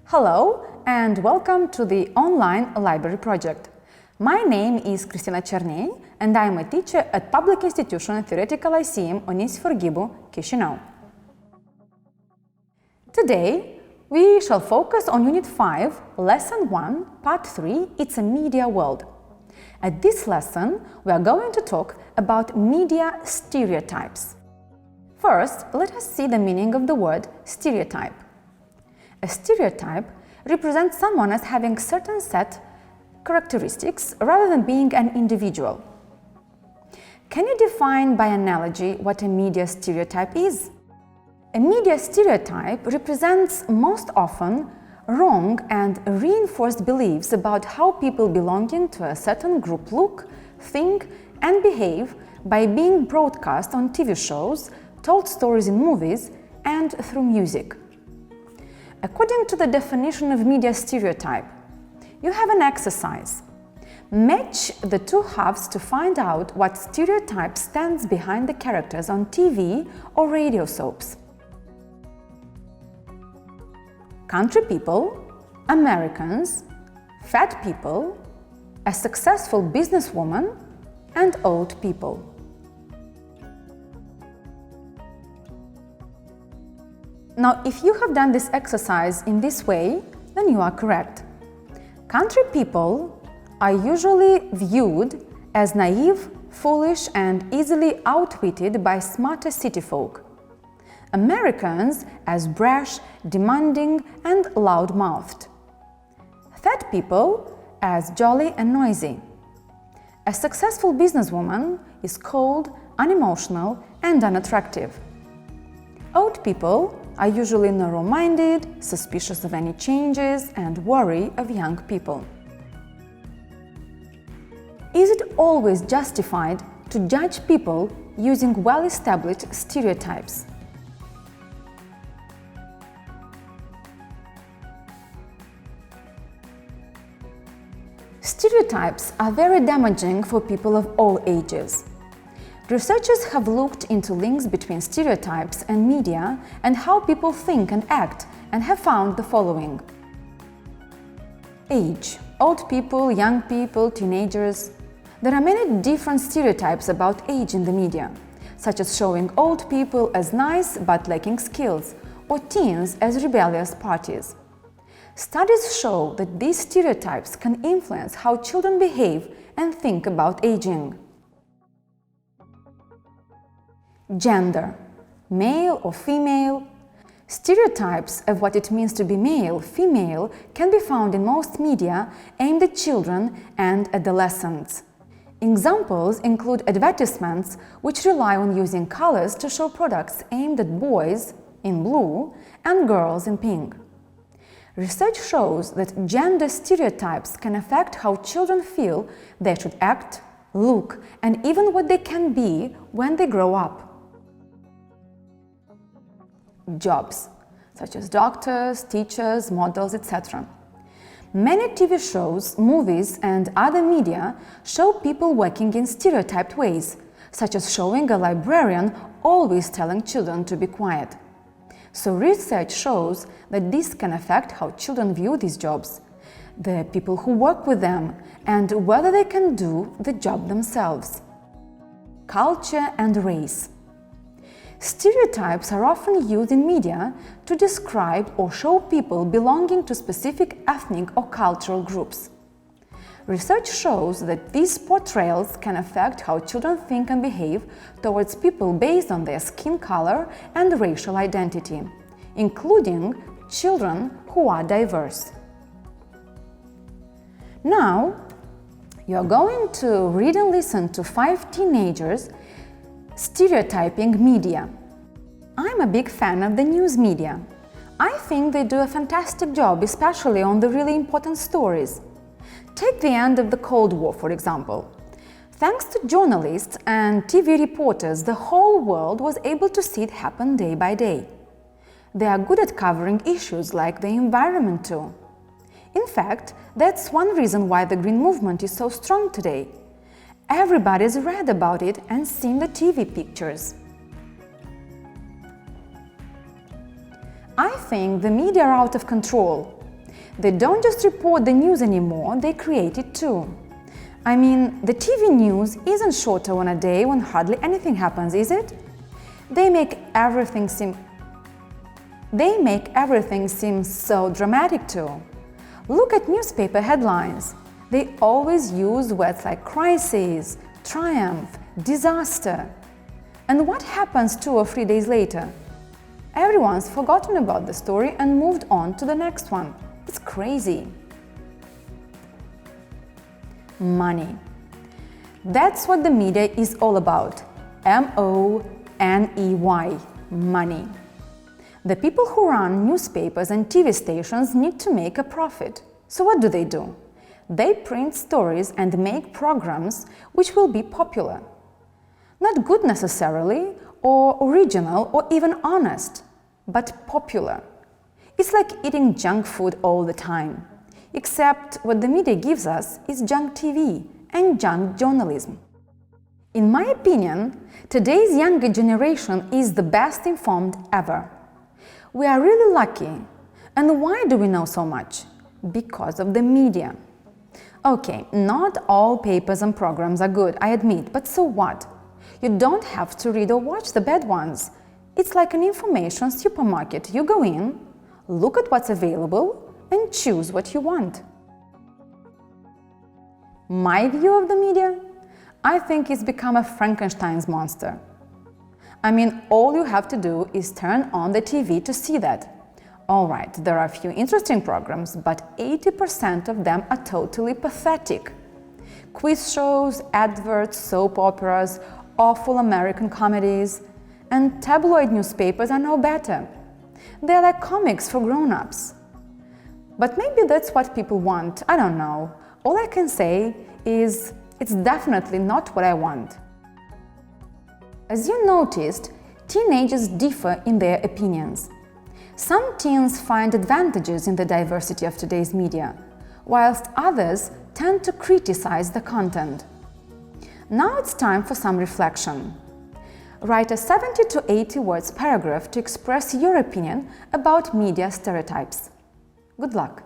Hello and welcome to the online library project. My name is Kristina Cernei and I am a teacher at Public Institution Theoretical Lyceum Onisforghibu, Chișinău. Today, we shall focus on Unit 5, Lesson 1, Part 3, It's a Media World. At this lesson, we are going to talk about media stereotypes. First, let us see the meaning of the word stereotype. A stereotype represents someone as having certain set characteristics rather than being an individual. Can you define by analogy what a media stereotype is? A media stereotype represents most often wrong and reinforced beliefs about how people belonging to a certain group look, think, and behave by being broadcast on TV shows, told stories in movies, and through music. According to the definition of media stereotype, you have an exercise. Match the two halves to find out what stereotype stands behind the characters on TV or radio soaps. Country people, Americans, fat people, a successful businesswoman, and old people. Now, if you have done this exercise in this way, then you are correct. Country people are usually viewed as naive, foolish, and easily outwitted by smarter city folk. Americans as brash, demanding, and loud-mouthed. Fat people as jolly and noisy. A successful businesswoman is cold, unemotional, and unattractive. Old people are usually narrow-minded, suspicious of any changes, and worry of young people. Is it always justified to judge people using well-established stereotypes? Stereotypes are very damaging for people of all ages. Researchers have looked into links between stereotypes and media and how people think and act, and have found the following. Age: old people, young people, teenagers. There are many different stereotypes about age in the media, such as showing old people as nice but lacking skills, or teens as rebellious parties. Studies show that these stereotypes can influence how children behave and think about aging. Gender: male or female. Stereotypes of what it means to be male, female can be found in most media aimed at children and adolescents. Examples include advertisements which rely on using colors to show products aimed at boys in blue and girls in pink. Research shows that gender stereotypes can affect how children feel they should act, look, and even what they can be when they grow up. Jobs, such as doctors, teachers, models, etc. Many TV shows, movies, and other media show people working in stereotyped ways, such as showing a librarian always telling children to be quiet. So research shows that this can affect how children view these jobs, the people who work with them, and whether they can do the job themselves. Culture and race. Stereotypes are often used in media to describe or show people belonging to specific ethnic or cultural groups. Research shows that these portrayals can affect how children think and behave towards people based on their skin color and racial identity, including children who are diverse. Now, you are going to read and listen to 5 teenagers stereotyping media. I'm a big fan of the news media. I think they do a fantastic job, especially on the really important stories. Take the end of the Cold War, for example. Thanks to journalists and TV reporters, the whole world was able to see it happen day by day. They are good at covering issues like the environment too. In fact, that's one reason why the Green Movement is so strong today. Everybody's read about it and seen the TV pictures. I think the media are out of control. They don't just report the news anymore, they create it too. I mean, the TV news isn't shorter on a day when hardly anything happens, is it? They make everything seem so dramatic too. Look at newspaper headlines. They always use words like crisis, triumph, disaster. And what happens 2 or 3 days later? Everyone's forgotten about the story and moved on to the next one. It's crazy. Money. That's what the media is all about. M-O-N-E-Y. Money. The people who run newspapers and TV stations need to make a profit. So what do? They print stories and make programs which will be popular. Not good necessarily, or original, or even honest, but popular. It's like eating junk food all the time. Except what the media gives us is junk TV and junk journalism. In my opinion, today's younger generation is the best informed ever. We are really lucky. And why do we know so much? Because of the media. Okay, not all papers and programs are good, I admit, but so what? You don't have to read or watch the bad ones. It's like an information supermarket. You go in, look at what's available, and choose what you want. My view of the media? I think it's become a Frankenstein's monster. I mean, all you have to do is turn on the TV to see that. All right, there are a few interesting programs, but 80% of them are totally pathetic. Quiz shows, adverts, soap operas, awful American comedies, and tabloid newspapers are no better. They're like comics for grown-ups. But maybe that's what people want, I don't know. All I can say is it's definitely not what I want. As you noticed, teenagers differ in their opinions. Some teens find advantages in the diversity of today's media, whilst others tend to criticize the content. Now it's time for some reflection. Write a 70 to 80 words paragraph to express your opinion about media stereotypes. Good luck!